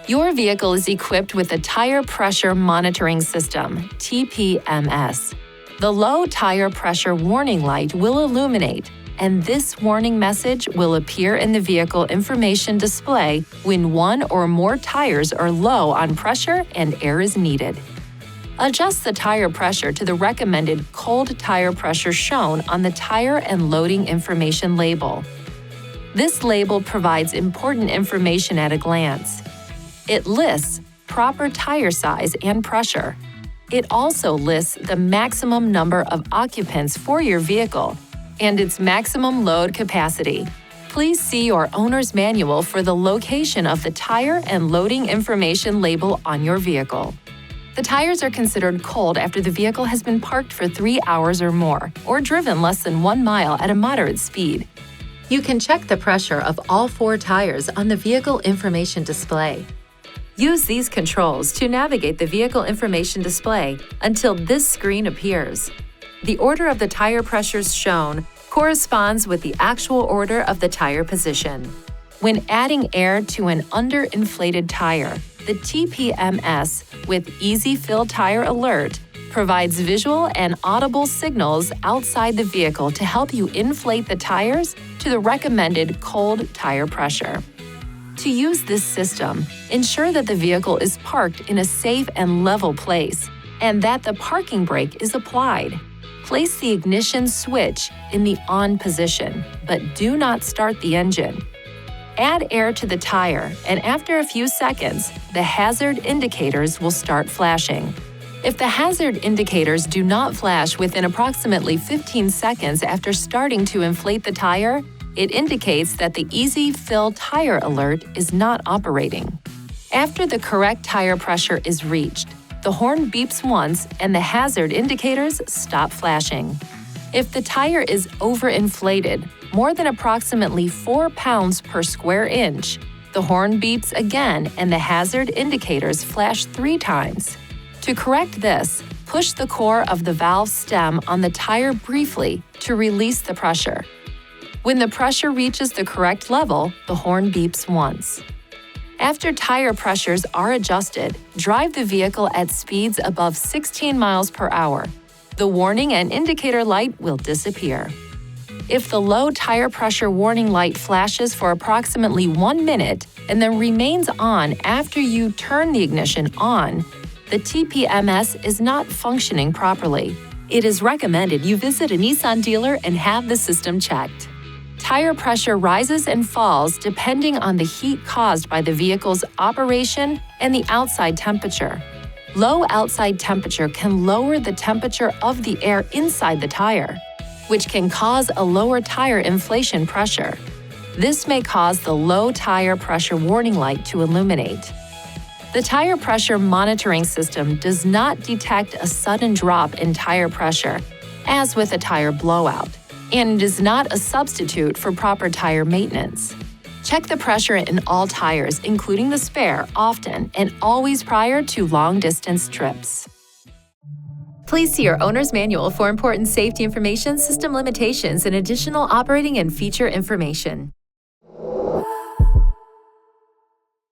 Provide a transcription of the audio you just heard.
Your vehicle is equipped with a Tire Pressure Monitoring System, TPMS. The low tire pressure warning light will illuminate, and this warning message will appear in the vehicle information display when one or more tires are low on pressure and air is needed. Adjust the tire pressure to the recommended cold tire pressure shown on the tire and loading information label. This label provides important information at a glance. It lists proper tire size and pressure. It also lists the maximum number of occupants for your vehicle and its maximum load capacity. Please see your owner's manual for the location of the tire and loading information label on your vehicle. The tires are considered cold after the vehicle has been parked for 3 hours or more, or driven less than 1 mile at a moderate speed. You can check the pressure of all 4 tires on the vehicle information display. Use these controls to navigate the vehicle information display until this screen appears. The order of the tire pressures shown corresponds with the actual order of the tire position. When adding air to an underinflated tire, the TPMS with Easy Fill Tire Alert provides visual and audible signals outside the vehicle to help you inflate the tires to the recommended cold tire pressure. To use this system, ensure that the vehicle is parked in a safe and level place and that the parking brake is applied. Place the ignition switch in the on position, but do not start the engine. Add air to the tire, and after a few seconds, the hazard indicators will start flashing. If the hazard indicators do not flash within approximately 15 seconds after starting to inflate the tire, it indicates that the Easy Fill Tire Alert is not operating. After the correct tire pressure is reached, the horn beeps once and the hazard indicators stop flashing. If the tire is overinflated, more than approximately 4 pounds per square inch, the horn beeps again and the hazard indicators flash 3 times. To correct this, push the core of the valve stem on the tire briefly to release the pressure. When the pressure reaches the correct level, the horn beeps once. After tire pressures are adjusted, drive the vehicle at speeds above 16 miles per hour. The warning and indicator light will disappear. If the low tire pressure warning light flashes for approximately 1 minute and then remains on after you turn the ignition on, the TPMS is not functioning properly. It is recommended you visit a Nissan dealer and have the system checked. Tire pressure rises and falls depending on the heat caused by the vehicle's operation and the outside temperature. Low outside temperature can lower the temperature of the air inside the tire, which can cause a lower tire inflation pressure. This may cause the low tire pressure warning light to illuminate. The tire pressure monitoring system does not detect a sudden drop in tire pressure, as with a tire blowout, and it is not a substitute for proper tire maintenance. Check the pressure in all tires, including the spare, often and always prior to long-distance trips. Please see your owner's manual for important safety information, system limitations, and additional operating and feature information.